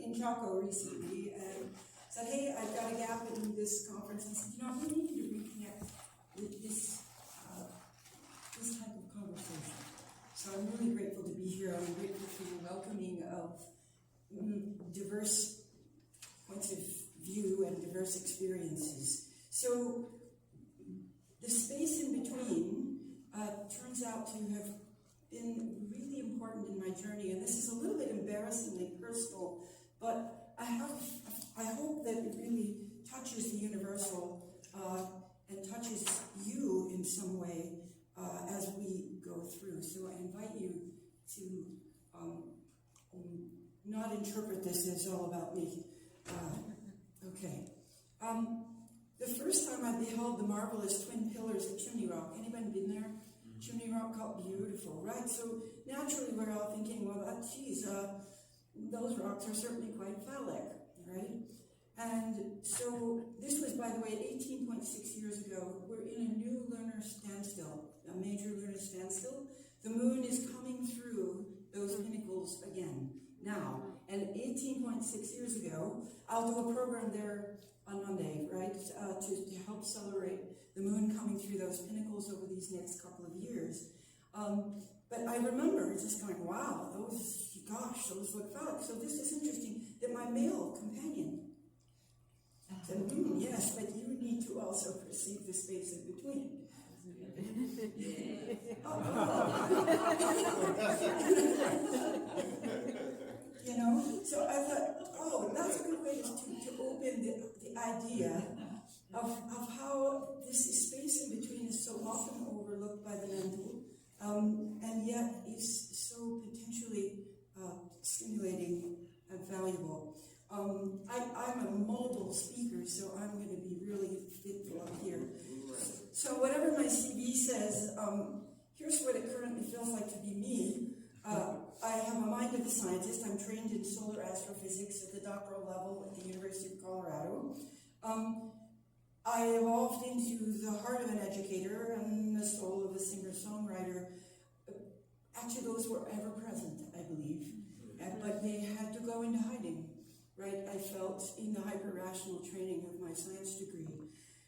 in Chaco recently and said, hey, I've got a gap in this conference. And I said, we need to reconnect with this type of conversation. So I'm really grateful to be here. I'm grateful for the welcoming of diverse points of view and diverse experiences. So the space in between turns out to have been really important in my journey, and this is a little bit embarrassingly personal, but I hope that it really touches the universal and touches you in some way as we go through. So I invite you to not interpret this as all about me. Okay. The first time I beheld the marvelous twin pillars of Chimney Rock, anybody been there? Chimney Rock, beautiful, right? So naturally we're all thinking, well, those rocks are certainly quite phallic, right? And so this was, by the way, 18.6 years ago. We're in a new lunar standstill, a major lunar standstill. The moon is coming through those pinnacles again now. And 18.6 years ago, I'll do a program there on Monday, right, to help celebrate the moon coming through those pinnacles over these next couple of years. But I remember just going, wow, those look phallic. So this is interesting that my male companion said, yes, but you need to also perceive the space in between. So I thought, that's a good way to open the idea of how this space in between is so often overlooked by the mental, and yet is so potentially stimulating and valuable. I'm a mobile speaker, so I'm going to be really fitful up here. So whatever my CV says, here's what it currently feels like to be me. I have a mind of a scientist. I'm trained in solar astrophysics at the doctoral level at the University of Colorado. I evolved into the heart of an educator and the soul of a singer-songwriter. Actually, those were ever present, I believe. But they had to go into hiding, right? I felt in the hyper-rational training of my science degree.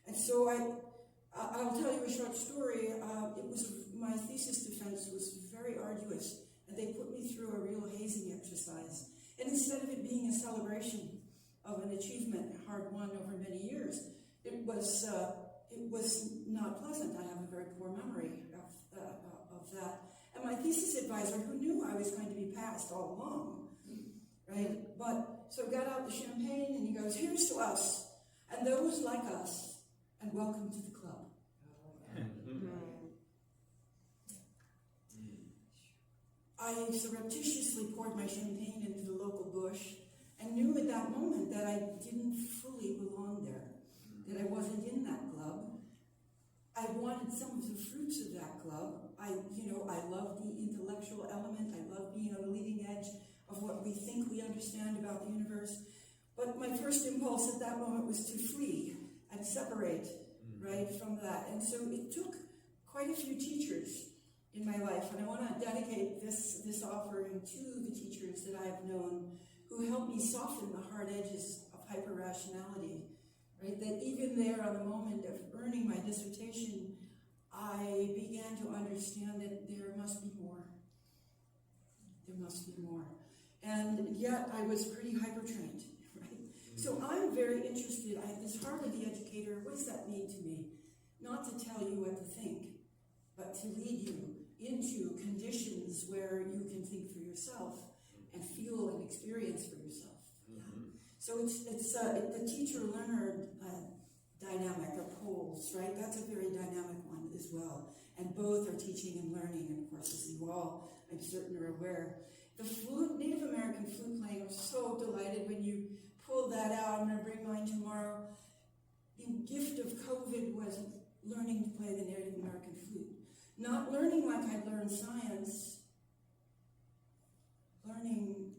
And so I'll tell you a short story. My thesis defense was very arduous, and they put me through a real hazing exercise. And instead of it being a celebration of an achievement hard won over many years, it was not pleasant. I have a very poor memory of that. And my thesis advisor, who knew I was going to be passed all along, right? But so got out the champagne, and he goes, "Here's to us and those like us, and welcome to the club." I surreptitiously poured my champagne into the local bush and knew at that moment that I didn't fully belong there, that I wasn't in that club. I wanted some of the fruits of that club. I love the intellectual element. I love being on the leading edge of what we think we understand about the universe. But my first impulse at that moment was to flee and separate, right, from that. And so it took quite a few teachers in my life, and I want to dedicate this offering to the teachers that I have known who helped me soften the hard edges of hyper-rationality, right? That even there on the moment of earning my dissertation, I began to understand that there must be more. There must be more. And yet I was pretty hyper-trained, right? So I'm very interested, this heart of the educator, what does that mean to me? Not to tell you what to think, but to lead you into conditions where you can think for yourself and feel and experience for yourself. Yeah. So it's the teacher-learner dynamic of poles, right? That's a very dynamic one as well. And both are teaching and learning, and of course, as you all, I'm certain, are aware. The flute, Native American flute playing, I'm so delighted when you pulled that out. I'm going to bring mine tomorrow. The gift of COVID was learning to play the Native American flute. Not learning like I learned science, learning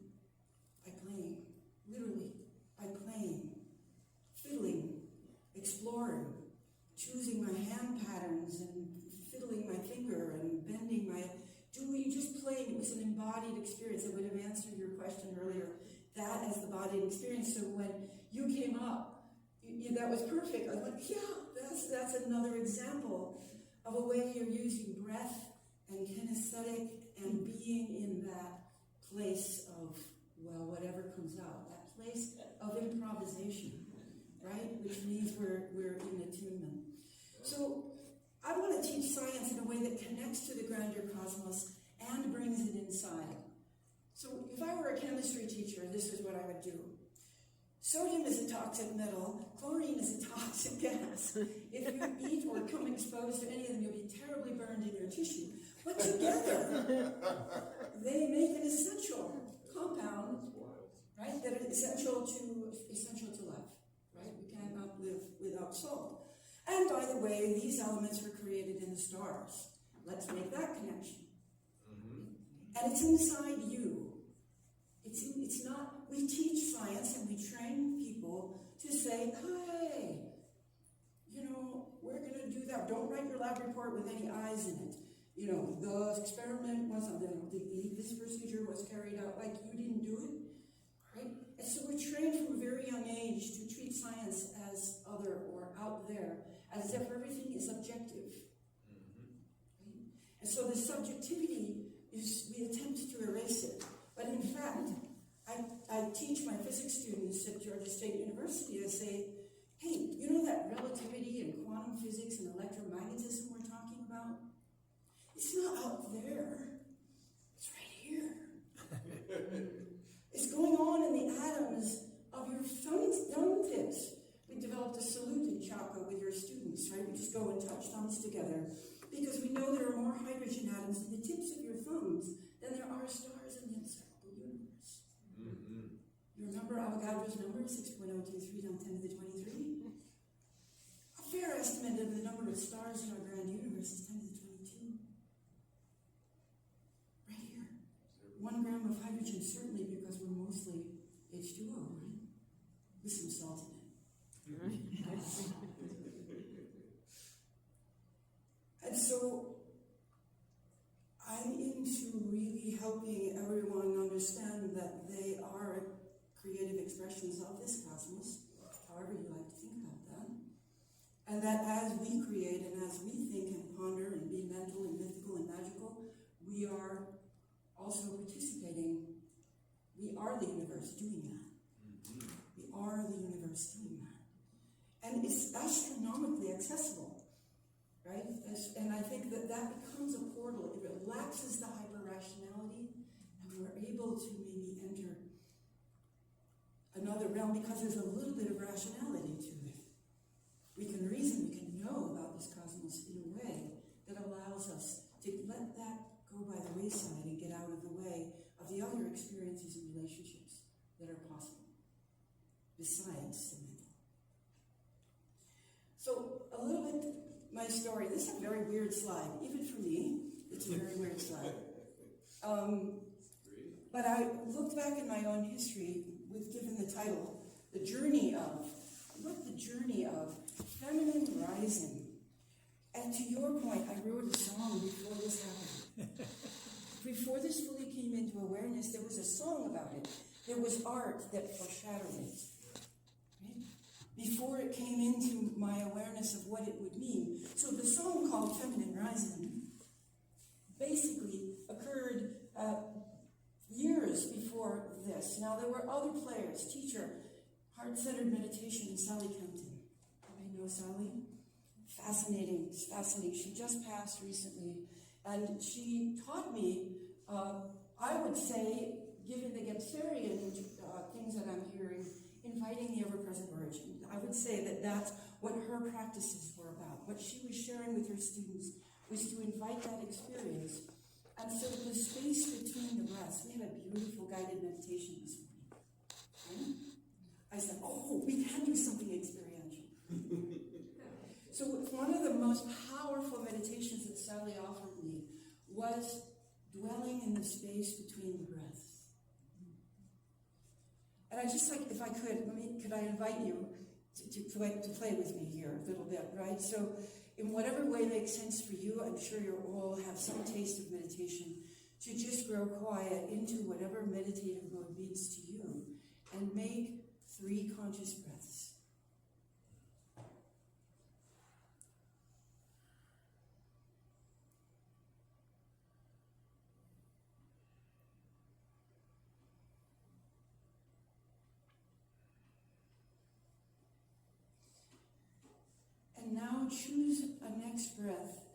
by playing, literally, by playing, fiddling, exploring, choosing my hand patterns and fiddling my finger and bending just playing. It was an embodied experience. I would have answered your question earlier. That as the body and experience. So when you came up, that was perfect. I went, yeah, that's another example of a way you're using breath and kinesthetic and being in that place of, well, whatever comes out, that place of improvisation, right? Which means we're in attunement. So I want to teach science in a way that connects to the grander cosmos and brings it inside. So if I were a chemistry teacher, this is what I would do. Sodium is a toxic metal, chlorine is a toxic gas. If you eat or come exposed to any of them, you'll be terribly burned in your tissue. But together, they make an essential compound, right, that is essential to life, right? We cannot live without salt. And by the way, these elements were created in the stars. Let's make that connection. And it's inside you. It's not, we teach science and we train people to say, hey, we're going to do that. Don't write your lab report with any I's in it. The experiment was, this procedure was carried out like you didn't do it, right? And so we're trained from a very young age to treat science as other or out there, as if everything is objective. Right? And so the subjectivity is, we attempt to erase it. But in fact, I teach my physics students at Georgia State University. I say, hey, you know that relativity and quantum physics and electromagnetism we're talking about? It's not out there. It's right here. It's going on in the atoms of your thumb tips. We developed a salute in Chaco with your students, right? We just go and touch thumbs together because we know there are more hydrogen atoms in the tips of your thumbs than there are stars in the encircled universe. You remember Avogadro's number, 6.023 times 10 to the 23? A fair estimate of the number of stars in our grand universe is 10 to the 22. Right here. 1 gram of hydrogen, certainly, because we're mostly H2O, right? With some salt in it. And so I'm into really helping everyone understand that they are creative expressions of this cosmos, however you like to think about that. And that as we create and as we think and ponder and be mental and mythical and magical, we are also participating. We are the universe doing that. We are the universe doing that. And it's astronomically accessible, right? And I think that becomes a portal. It relaxes the hyper-rationality, and we're able to maybe enter another realm because there's a little bit of rationality to it. We can reason, we can know about this cosmos in a way that allows us to let that go by the wayside and get out of the way of the other experiences and relationships that are possible, besides the mental. So, a little bit, my story. This is a very weird slide. Even for me, it's a very weird slide. But I looked back in my own history, given the title, The Journey of Feminine Rising. And to your point, I wrote a song before this happened. Before this fully came into awareness, there was a song about it. There was art that foreshadowed it. Right? Before it came into my awareness of what it would mean. So the song called Feminine Rising basically occurred years before this. Now there were other players, teacher, heart-centered meditation, Sally Kempton. I know Sally. Fascinating. She just passed recently. And she taught me, I would say, given the Gebserian things that I'm hearing, inviting the ever-present origin. I would say that that's what her practices were about. What she was sharing with her students was to invite that experience. And so the space between the breaths, we had a beautiful guided meditation this morning. Right? I said, we can do something experiential. So one of the most powerful meditations that Sally offered me was dwelling in the space between the breaths. And I just if I could I invite you to play with me here a little bit, right? So in whatever way makes sense for you, I'm sure you all have some taste of meditation, to just grow quiet into whatever meditative mode means to you. And 3 conscious breaths. And now choose a next breath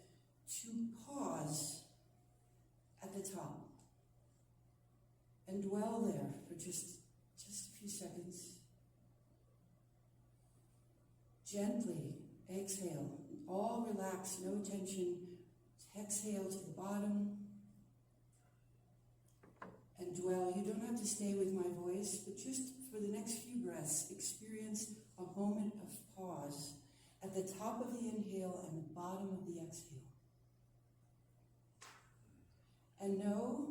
to pause at the top and dwell there for just a few seconds. Gently exhale, all relax, no tension. Exhale to the bottom and dwell. You don't have to stay with my voice, but just for the next few breaths, experience a moment of pause at the top of the inhale and the bottom of the exhale. And know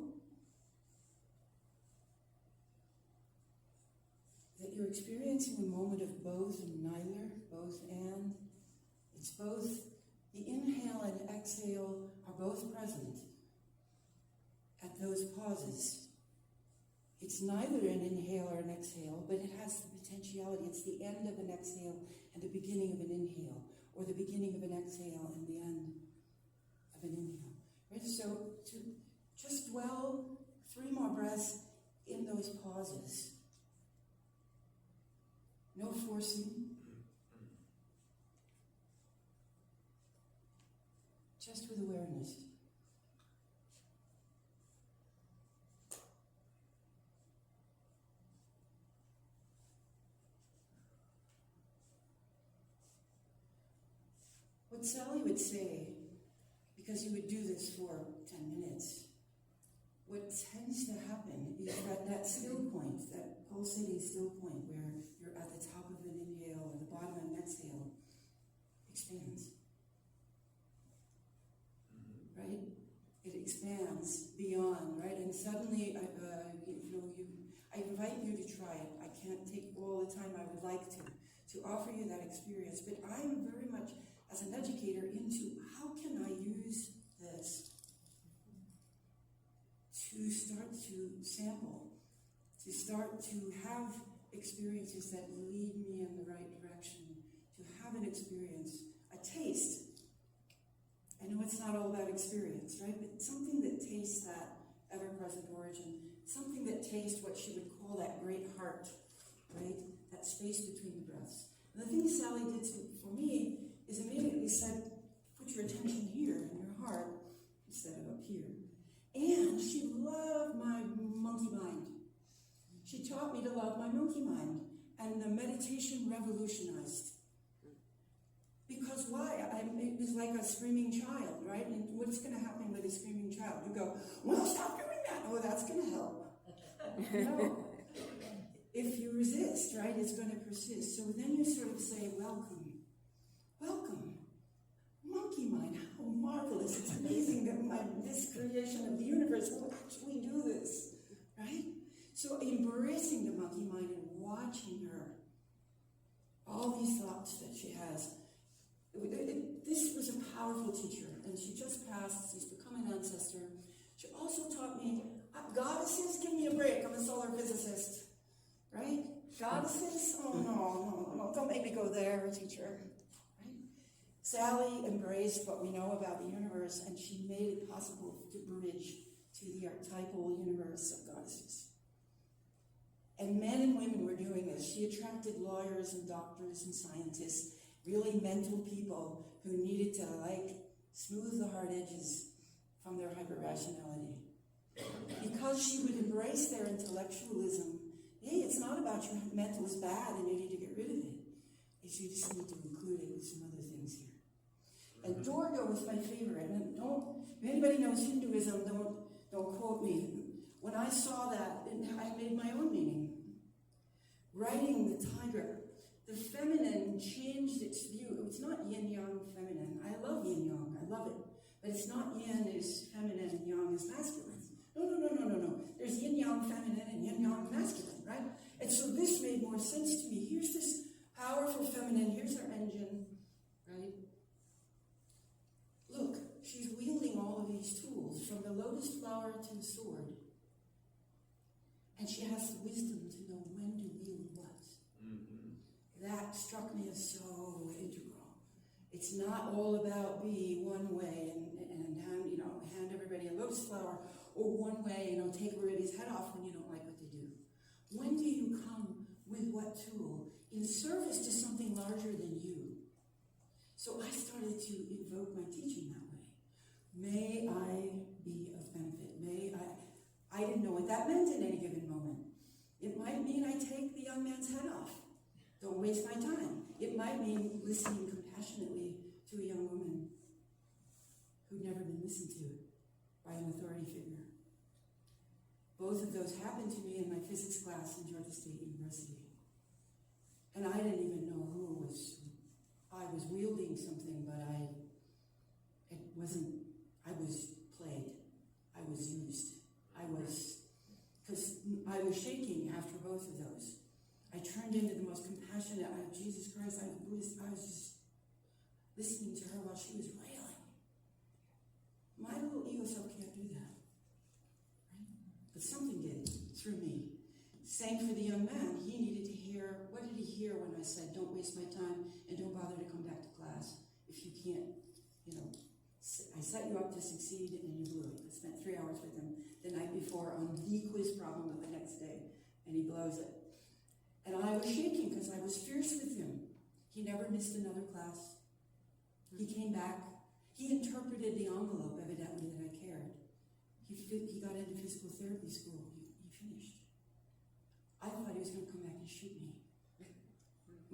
that you're experiencing a moment of both and neither, both and. It's both, the inhale and exhale are both present at those pauses. It's neither an inhale or an exhale, but it has the potentiality. It's the end of an exhale and the beginning of an inhale, or the beginning of an exhale and the end of an inhale. Right? So to just dwell 3 more breaths in those pauses. No forcing. Just with awareness. What Sally would say, because you would do this for 10 minutes, what tends to happen is that still point, that pulsating still point where you're at the top of an inhale or the bottom of an exhale, expands. Right? It expands beyond, right? And suddenly, I invite you to try it. I can't take all the time I would like to offer you that experience, but I'm very much, as an educator, into how can I use this to start to sample, to start to have experiences that lead me in the right direction, to have an experience, a taste. I know it's not all about experience, right? But something that tastes that ever-present origin, something that tastes what she would call that great heart, right? That space between the breaths. And the thing Sally did for me is immediately said, put your attention here in your heart instead of up here. And she loved my monkey mind. She taught me to love my monkey mind. And the meditation revolutionized. Because why? It was like a screaming child, right? And what's going to happen with a screaming child? You go, well, stop doing that. Oh, that's going to help. No. If you resist, right, it's going to persist. So then you sort of say, welcome. Welcome. Monkey mind, how marvelous. It's amazing that this creation of the universe will actually do this, right? So embracing the monkey mind and watching her, all these thoughts that she has. This was a powerful teacher, and she just passed. She's become an ancestor. She also taught me, goddesses, give me a break. I'm a solar physicist, right? Goddesses? Oh, no, don't make me go there, teacher. Sally embraced what we know about the universe, and she made it possible to bridge to the archetypal universe of goddesses. And men and women were doing this. She attracted lawyers and doctors and scientists, really mental people who needed to, smooth the hard edges from their hyper-rationality. Because she would embrace their intellectualism. Hey, it's not about your mental is bad and you need to get rid of it. You just need to include it with some other things here. And Durga was my favorite. And if anybody knows Hinduism, don't quote me. When I saw that, I made my own meaning. Riding the tiger, the feminine changed its view. It's not yin-yang feminine. I love yin-yang. I love it. But it's not yin is feminine and yang is masculine. No. There's yin-yang feminine and yin-yang masculine, right? And so this made more sense to me. Here's this powerful feminine. Here's our engine, right? Look, she's wielding all of these tools, from the lotus flower to the sword. And she has the wisdom to know when to wield what. struck me as so integral. It's not all about be one way and hand everybody a lotus flower, or one way, take everybody's head off when you don't like what they do. When do you come with what tool in service to something larger than you? So I started to invoke my teaching that way. May I be of benefit. I didn't know what that meant in any given moment. It might mean I take the young man's head off. Don't waste my time. It might mean listening compassionately to a young woman who'd never been listened to by an authority figure. Both of those happened to me in my physics class in Georgia State University. And I didn't even know who was. I was wielding something, but I was played. I was used. Because I was shaking after both of those. I turned into the most compassionate, Jesus Christ, I was just listening to her while she was railing. My little ego self can't do that. Right? But something did through me. Same for the young man. He needed to hear, what did he hear when I said, don't waste my time and don't bother to come back to class if you can't, I set you up to succeed and you blew it. I spent 3 hours with him the night before on the quiz problem of the next day, and he blows it. And I was shaking because I was fierce with him. He never missed another class. He came back. He interpreted the envelope, evidently, that I cared. He got into physical therapy school. He finished. I thought he was going to come back and shoot me.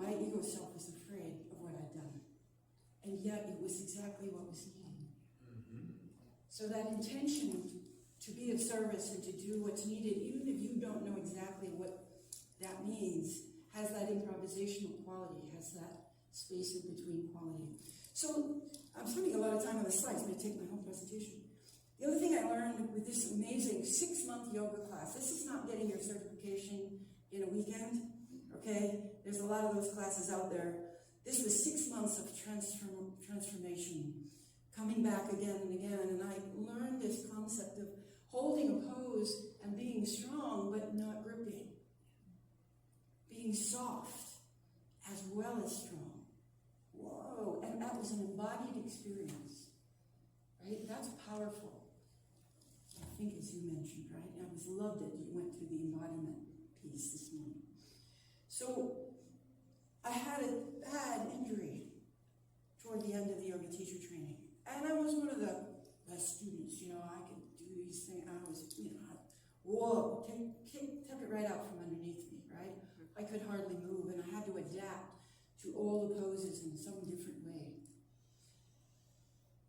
My ego self was afraid of what I'd done. And yet it was exactly what was needed. So that intention to be of service and to do what's needed, even if you don't know exactly what that means, has that improvisational quality, has that space in between quality. So I'm spending a lot of time on the slides. I'm going to take my whole presentation. The other thing I learned with this amazing 6-month yoga class, this is not getting your certification in a weekend, okay? There's a lot of those classes out there. This was 6 months of transformation, coming back again and again, and I learned this concept of holding a pose and being strong but not gripping. Being soft as well as strong. Whoa, and that was an embodied experience, right? That's powerful. I think as you mentioned, right? I was loved that you went through the embodiment piece this morning. So I had a bad injury toward the end of the yoga teacher training. And I was one of the best students, I could do these things. I was, whoa, took it right out from underneath me, right? I could hardly move, and I had to adapt to all the poses in some different way.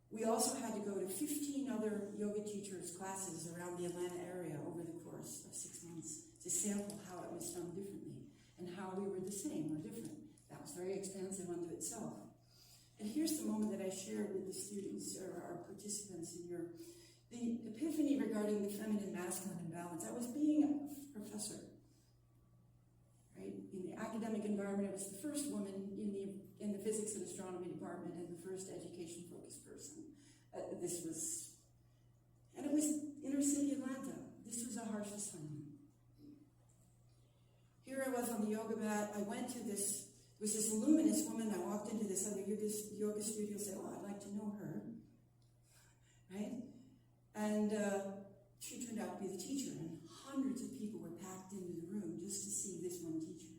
We also had to go to 15 other yoga teachers' classes around the Atlanta area over the course of 6 months to sample how it was done differently and how we were the same or different. That was very expansive unto itself. And here's the moment that I shared with the students or our participants in the epiphany regarding the feminine-masculine imbalance. I was being a professor, right? In the academic environment, I was the first woman in the physics and astronomy department and the first education-focused person. And it was inner city Atlanta. This was a harsh assignment. Here I was on the yoga mat. I went to this. It was this luminous woman. I walked into this other yoga studio and said, I'd like to know her, right? And she turned out to be the teacher, and hundreds of people were packed into the room just to see this one teacher.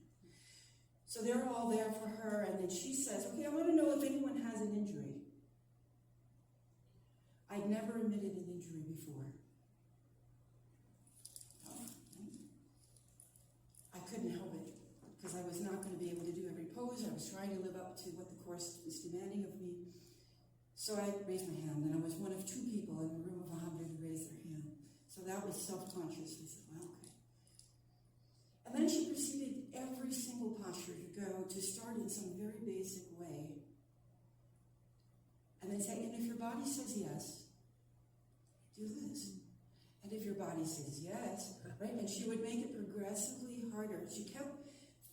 So they're all there for her, and then she says, okay, I want to know if anyone has an injury. I'd never admitted an injury before. I couldn't help it, because I was not going to be able to do every pose. I was trying to live up to what the course was demanding of me. So I raised my hand, and I was one of 2 people in a room of 100 who raised their hand. So that was self-conscious. I said, well, okay. And then she proceeded every single posture to start in some very basic way. And then say, and if your body says yes, do this. And if your body says yes, right? And she would make it progressively harder. She kept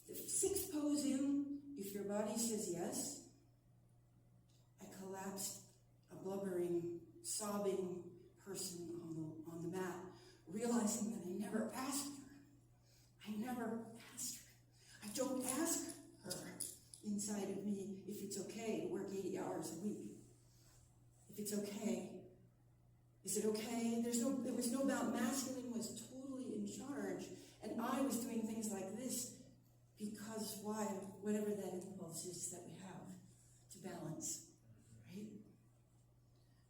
the 6th pose in. If your body says yes, I collapsed, a blubbering, sobbing person on the mat, realizing that I never asked her. I never asked her. I don't ask her inside of me if it's okay to work 80 hours a week. If it's okay. Is it okay? There was no doubt. Masculine was totally in charge, and I was doing things like this because why? Whatever that impulse is that we have to balance, right?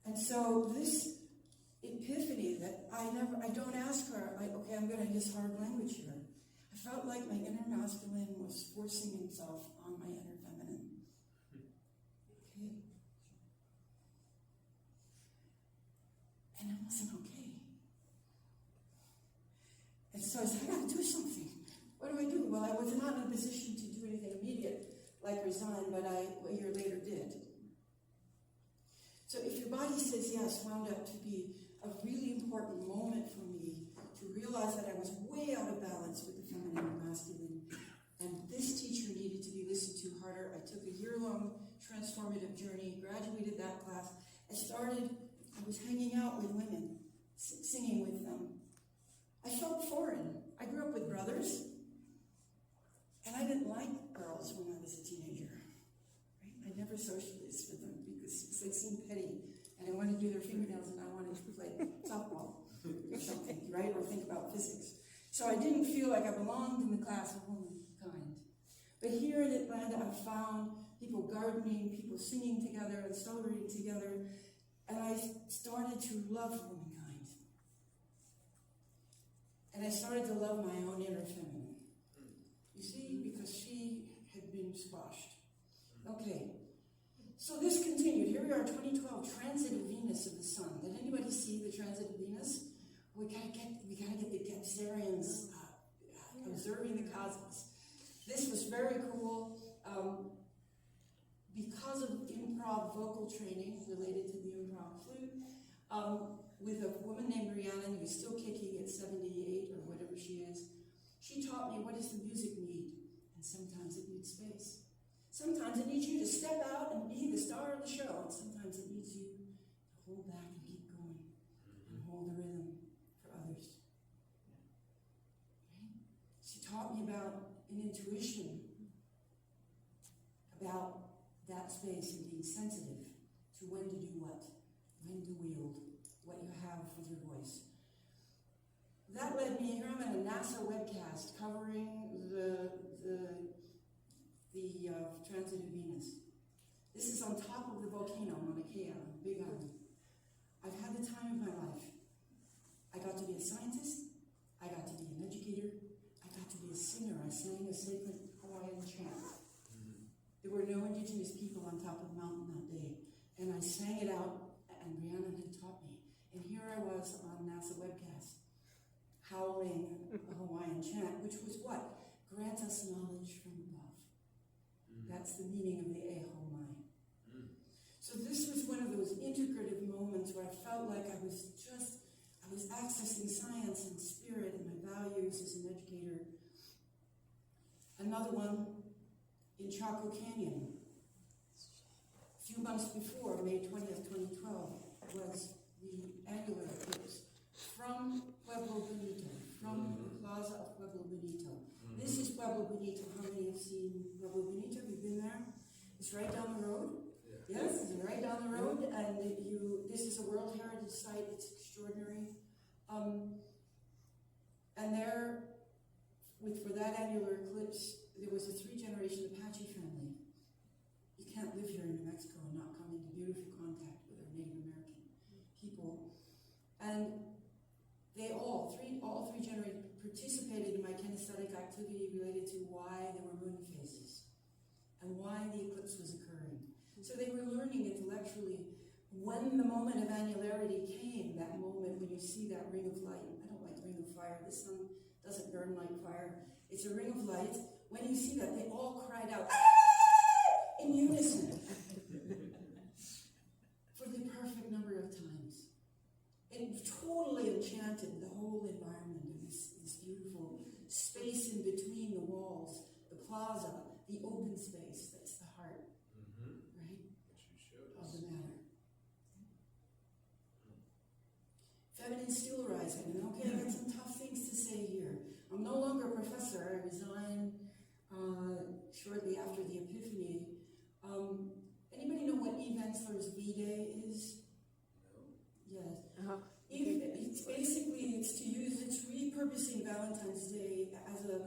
And so this epiphany that I don't ask her, okay, I'm going to use hard language here. I felt like my inner masculine was forcing himself on my inner feminine. Okay? And it wasn't okay. And so I said, I got to do something. What do? Well, I was not in a position to do anything immediate, like resign, but I, a year later, did. So if your body says yes, wound up to be a really important moment for me to realize that I was way out of balance with the feminine and masculine. And this teacher needed to be listened to harder. I took a year-long transformative journey, graduated that class. I was hanging out with women, singing with them. I felt foreign. I grew up with brothers, and I didn't like girls when I was a teenager. Right? I never socialized with them because they seemed petty, and I wanted to do their fingernails, and I wanted to play softball or something, right? Or think about physics. So I didn't feel like I belonged in the class of womankind. But here in Atlanta, I found people gardening, people singing together and celebrating together, and I started to love womankind. And I started to love my own inner feminine. You see, because she had been squashed. Okay, so this continued. Here we are, 2012, transit of Venus of the sun. Did anybody see the transit of Venus? We gotta get the Cancerians observing the cosmos. This was very cool. Because of improv vocal training related to the improv flute, with a woman named Rhiannon, who's still kicking at 78 or whatever she is, she taught me what does the music need, and sometimes it needs space. Sometimes it needs you to step out and be the star of the show, and sometimes it needs you to hold back and keep going and hold the rhythm for others. Right? She taught me about an intuition, about that space and being sensitive to when to do what, when to wield what you have with your voice. That led me, here I'm at a NASA webcast covering the transit of Venus. This is on top of the volcano, Mauna Kea, Big Island. I've had the time of my life. I got to be a scientist, I got to be an educator, I got to be a singer. I sang a sacred Hawaiian chant. There were no indigenous people on top of the mountain that day. And I sang it out, and Rhiannon had taught me. And here I was on NASA webcast, howling a Hawaiian chant, which was what? Grant us knowledge from above. That's the meaning of the Eho Mai. So this was one of those integrative moments where I felt like I was accessing science and spirit and my values as an educator. Another one, in Chaco Canyon. A few months before, May 20th, 2012, was the annular eclipse from Pueblo Bonito, from the plaza of Pueblo Bonito. This is Pueblo Bonito. How many have seen Pueblo Bonito? Have you been there? It's right down the road. Yeah. Yes, it's right down the road, and this is a World Heritage Site. It's extraordinary. And there, for that annular eclipse, there was a 3-generation Apache family. You can't live here in New Mexico and not come into beautiful contact with our Native American people. And they all three generations participated in my kinesthetic activity related to why there were moon phases and why the eclipse was occurring. So they were learning intellectually when the moment of annularity came, that moment when you see that ring of light. I don't like ring of fire. The sun doesn't burn like fire. It's a ring of light. When you see that, they all cried out, "Ah!" in unison for the perfect number of times. It totally enchanted the whole environment of this beautiful space in between the walls, the plaza, the open space. That's the heart, right, of the matter. Feminine still rising. And okay, I got some tough things to say here. I'm no longer a professor. I resigned shortly after the Epiphany Hensler's V-Day is? No. Yes. Uh-huh. It's repurposing Valentine's Day as a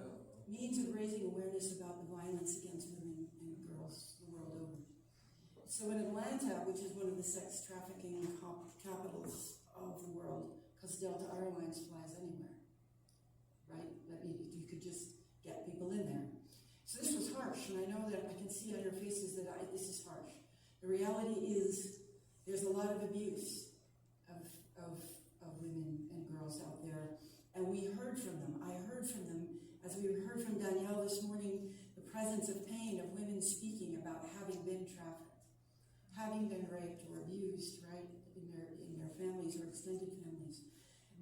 means of raising awareness about the violence against women and girls the world over. So in Atlanta, which is one of the sex trafficking capitals of the world, because Delta Airlines flies anywhere, right? You could just get people in there. So this was harsh, and I know that I can see on your faces that this is harsh. The reality is there's a lot of abuse of women and girls out there, and we heard from them. I heard from them, as we heard from Danielle this morning, the presence of pain of women speaking about having been trafficked, having been raped or abused, right, in their families or extended families.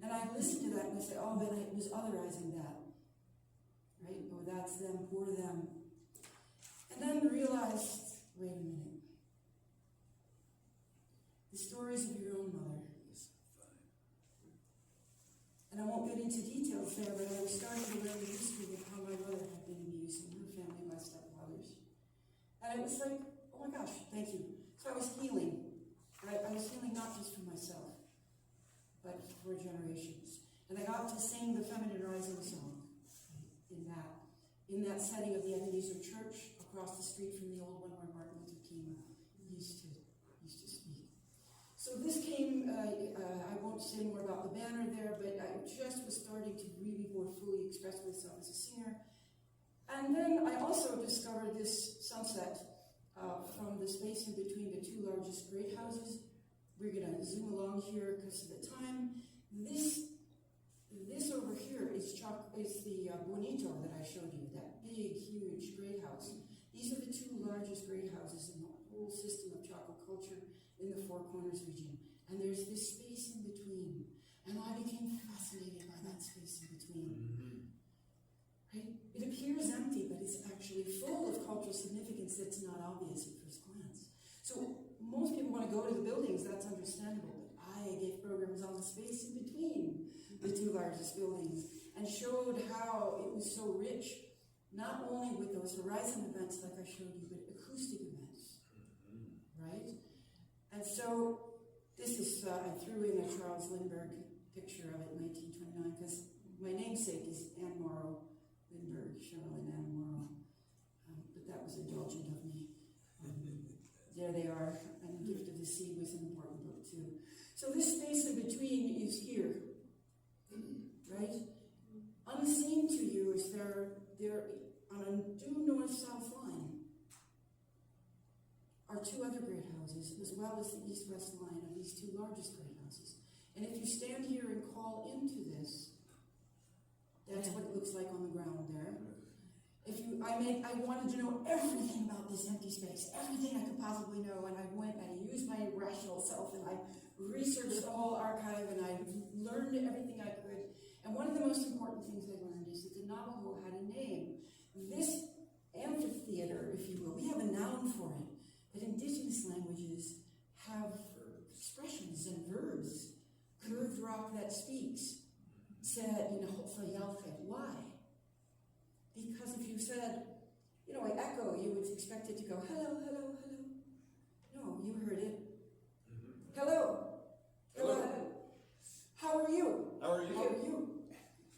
And I listened to that and I said, oh, then it was otherizing that, right? Oh, that's them, poor them. And then realized, wait a minute. The stories of your own mother. And I won't get into details there, but I was starting to learn the history of how my mother had been abused and her family by stepfathers. And it was like, oh my gosh, thank you. So I was healing, right? I was healing not just for myself, but for generations. And I got to sing the Feminine Rising song in that setting of the Ebenezer Church across the street from the old one where Martin Luther King used to speak. So this came, I won't say more about the banner there, but I just was starting to really more fully express myself as a singer. And then I also discovered this sunset from the space in between the two largest great houses. We're going to zoom along here because of the time. This over here is the Bonito that I showed you, that big, huge great house. These are the two largest great houses in the whole system of Chaco culture in the Four Corners region. And there's this space in between. And I became fascinated by that space in between. Right? It appears empty, but it's actually full of cultural significance that's not obvious at first glance. So most people want to go to the buildings, that's understandable, but I gave programs on the space in between the two largest buildings and showed how it was so rich, not only with those horizon events like I showed you, but acoustic events, right? And so this is, I threw in a Charles Lindbergh picture of it in 1929 because my namesake is Anne Morrow Lindbergh, Cherilynn Anne Morrow, but that was indulgent of me. There they are, and Gift of the Sea was an important book too. So this space in between is here, right? Unseen to you is there on a due north-south line are two other great houses, as well as the east-west line of these two largest great houses. And if you stand here and call into this, that's what it looks like on the ground there. I wanted to know everything about this empty space, everything I could possibly know, and I went and I used my rational self, and I researched the whole archive, and I learned everything I could. And one of the most important things I learned is that the Navajo had a name. This amphitheater, if you will, we have a noun for it, but indigenous languages have expressions and verbs. Curved rock that speaks. Said, why? Because if you said, like echo, you would expect it to go, hello, hello, hello. No, you heard it. Hello. Hello. How are you? How are you? How are you?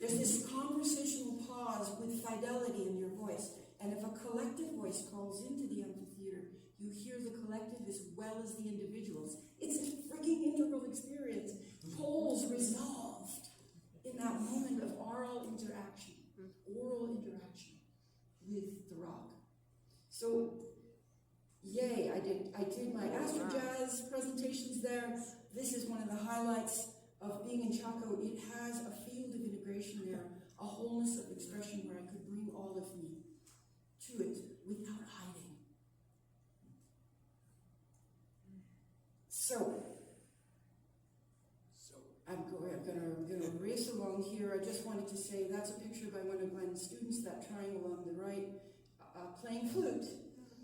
There's this conversational pause with fidelity in your voice. And if a collective voice calls into the amphitheater, you hear the collective as well as the individuals. It's a freaking integral experience. Poles resolved in that moment of oral interaction with the rock. So, yay, I did my Astro Jazz presentations there. This is one of the highlights of being in Chaco. It has a field of integration there, a wholeness of expression where I could bring all of me to it without hiding. So I'm going to race along here. I just wanted to say that's a picture by one of my students, that triangle on the right, playing flute.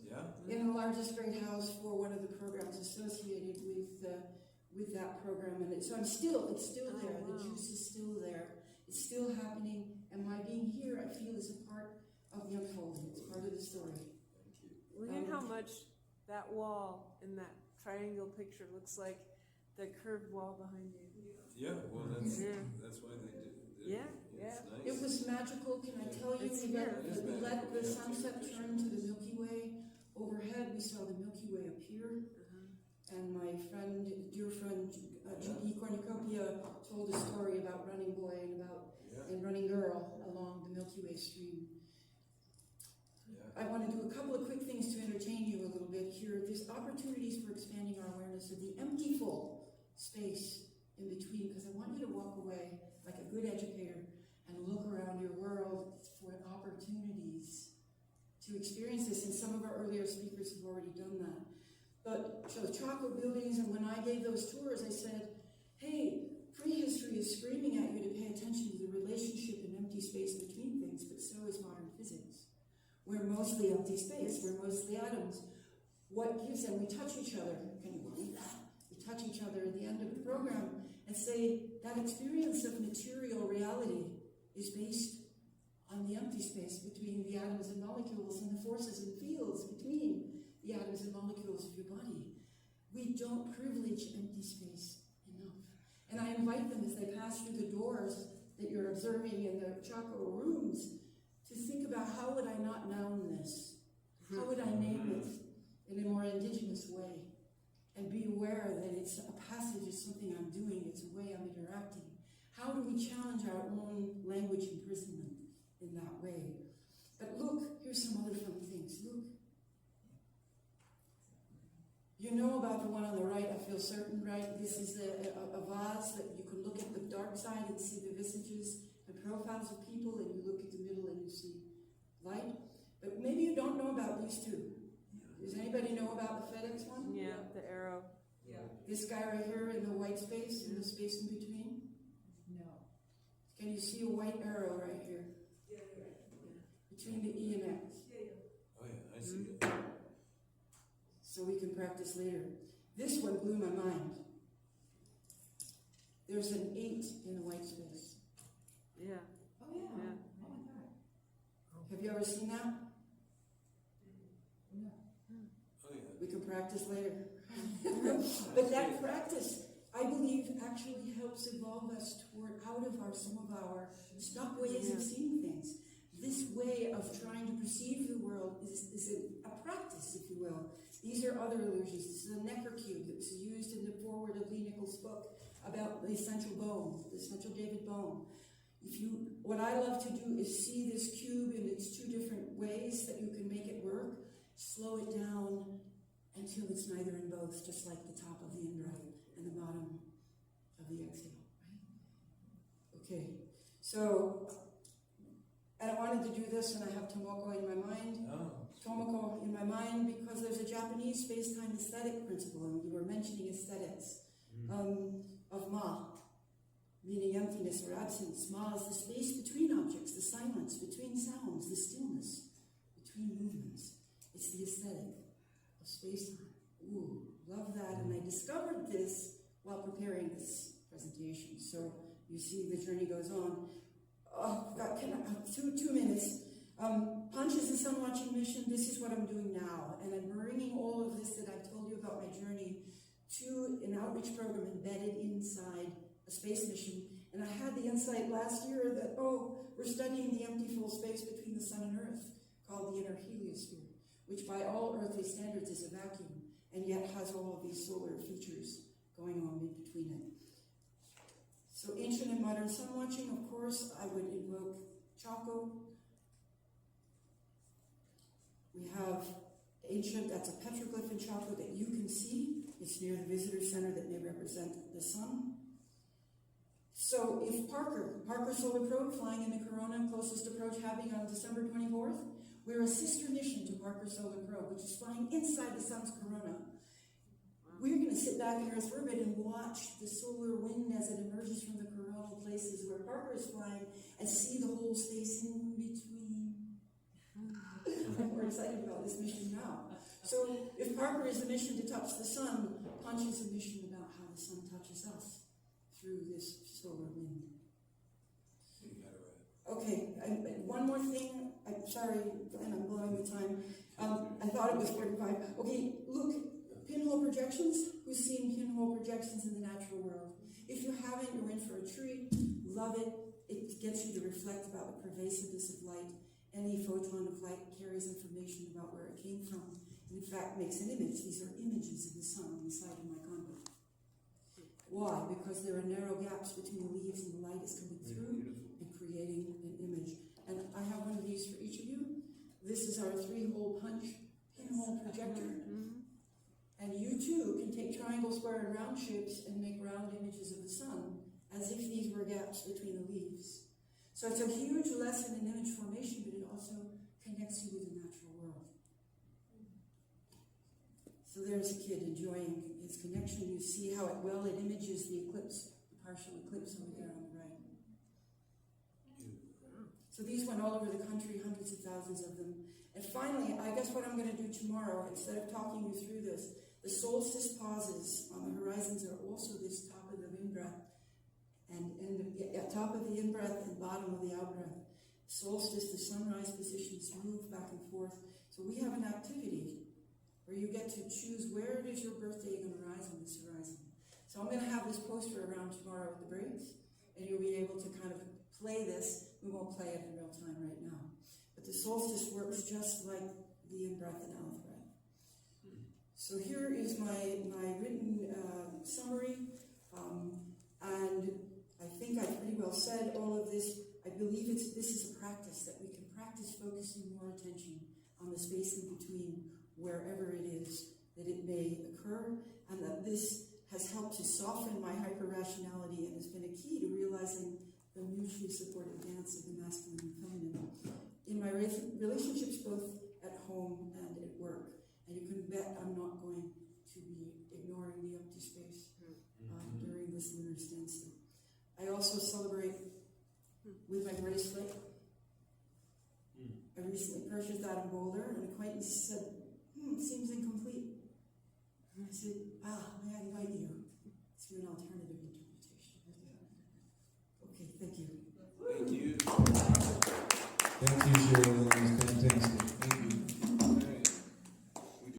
Yeah. In the largest great house for one of the programs associated with that program. And so it's still there. The juice is still there. It's still happening. And my being here, I feel, is a part of the unfolding. It's part of the story. Thank you. Look at how much that wall in that triangle picture looks like the curved wall behind you. Yeah, well, that's why they did it. Yeah, It's nice. It was magical, can I tell you? It's We let, here. we let the sunset turn to the Milky Way. Overhead, we saw the Milky Way appear. And my friend, dear friend, G.P. Cornucopia told a story about Running Boy and Running Girl along the Milky Way stream. I want to do a couple of quick things to entertain you a little bit here. There's opportunities for expanding our awareness of the empty full space in between, because I want you to walk away like a good educator and look around your world for opportunities to experience this. And some of our earlier speakers have already done that. But so the Chaco buildings, and when I gave those tours, I said, hey, prehistory is screaming at you to pay attention to the relationship and empty space between things, but so is modern physics. We're mostly empty space, we're mostly atoms. What gives them? We touch each other. Can you believe that? We touch each other at the end of the program and say that experience of material reality is based on the empty space between the atoms and molecules and the forces and fields between the atoms and molecules of your body. We don't privilege empty space enough. And I invite them as they pass through the doors that you're observing in the Chaco rooms to think about, how would I not noun this? How would I name it in a more indigenous way? And be aware that it's a passage, it's something I'm doing, it's a way I'm interacting. How do we challenge our own language imprisonment in that way? But look, here's some other fun things. Look. You know about the one on the right, I feel certain, right? This is a vase that you can look at the dark side and see the visages and profiles of people, and you look at the middle and you see light. But maybe you don't know about these two. Does anybody know about the FedEx one? Yeah, the arrow. Yeah. This guy right here in the white space, in the space in between? No. Can you see a white arrow right here? Yeah. Between the E and X. Oh yeah, I see it. So we can practice later. This one blew my mind. There's an 8 in the white space. Yeah. Oh yeah. Yeah. Oh my God. Have you ever seen that? No. Oh yeah. We can practice later. But that practice, I believe, actually helps evolve us toward out of some of our stuck ways of seeing things. This way of trying to perceive the world is a practice, if you will. These are other illusions. This is a Necker cube that was used in the foreword of Lee Nichols' book about the essential bone, the essential David bone. What I love to do is see this cube in its two different ways that you can make it work, slow it down until it's neither in both, just like the top of the in-breath and the bottom of the exhale. Right? Okay, so I wanted to do this, and I have Tomoko in my mind. Oh. Tomoko in my mind because there's a Japanese space-time aesthetic principle, and we were mentioning aesthetics of Ma, meaning emptiness or absence. Ma is the space between objects, the silence, between sounds, the stillness, between movements. It's the aesthetic of space-time. Ooh, love that. And I discovered this while preparing this presentation. So you see the journey goes on. Oh, God, 2 minutes. Punches and Sun Watching Mission, this is what I'm doing now. And I'm bringing all of this that I've told you about my journey to an outreach program embedded inside a space mission. And I had the insight last year that, we're studying the empty full space between the sun and earth, called the inner heliosphere, which by all earthly standards is a vacuum, and yet has all of these solar features going on in between it. So ancient and modern sun watching, of course, I would invoke Chaco. We have ancient, that's a petroglyph in Chaco that you can see. It's near the visitor center that may represent the sun. So if Parker Solar Probe flying in the Corona, closest approach having on December 24th, we're a sister mission to Parker Solar Probe, which is flying inside the sun's corona. We're going to sit back in Earth orbit and watch the solar wind as it emerges from the coronal places where Parker is flying and see the whole space in between. We're excited about this mission now. So if Parker is a mission to touch the sun, Punch is a mission about how the sun touches us through this solar wind. You got it right. Okay, one more thing. I'm sorry, Glenn, I'm blowing the time. I thought it was 45. Okay, look, pinhole projections, who's seen pinhole projections in the natural world? If you haven't, you're in for a treat. Love it. It gets you to reflect about the pervasiveness of light. Any photon of light carries information about where it came from. And in fact, makes an image. These are images of the sun on the side of my condo. Why? Because there are narrow gaps between the leaves and the light is coming through and creating an image. And I have one of these for each of you. This is our 3-hole punch pinhole projector. And you too can take triangle, square, and round shapes and make round images of the sun as if these were gaps between the leaves. So it's a huge lesson in image formation, but it also connects you with the natural world. So there's a kid enjoying his connection. You see how it images the eclipse, the partial eclipse over there on the right. So these went all over the country, hundreds of thousands of them. And finally, I guess what I'm going to do tomorrow, instead of talking you through this, the solstice pauses on the horizons are also this top of the in-breath and top of the in-breath and bottom of the out-breath. Solstice, the sunrise positions move back and forth. So we have an activity where you get to choose where is your birthday going to rise on this horizon. So I'm going to have this poster around tomorrow at the breaks, and you'll be able to kind of play this. We won't play it in real time right now. But the solstice works just like the in-breath and out-breath. So here is my written summary, and I think I pretty well said all of this. I believe this is a practice, that we can practice focusing more attention on the space in between wherever it is that it may occur, and that this has helped to soften my hyper-rationality and has been a key to realizing the mutually supportive dance of the masculine and feminine in my relationships, both at home and at work. And you can bet I'm not going to be ignoring the empty space during this lunar standstill. I also celebrate with my bracelet. I recently purchased that in Boulder. An acquaintance said, it seems incomplete. And I said, may I invite you to an alternative interpretation? Okay, thank you. Thank you. Thank you, Cherilynn. That was fantastic.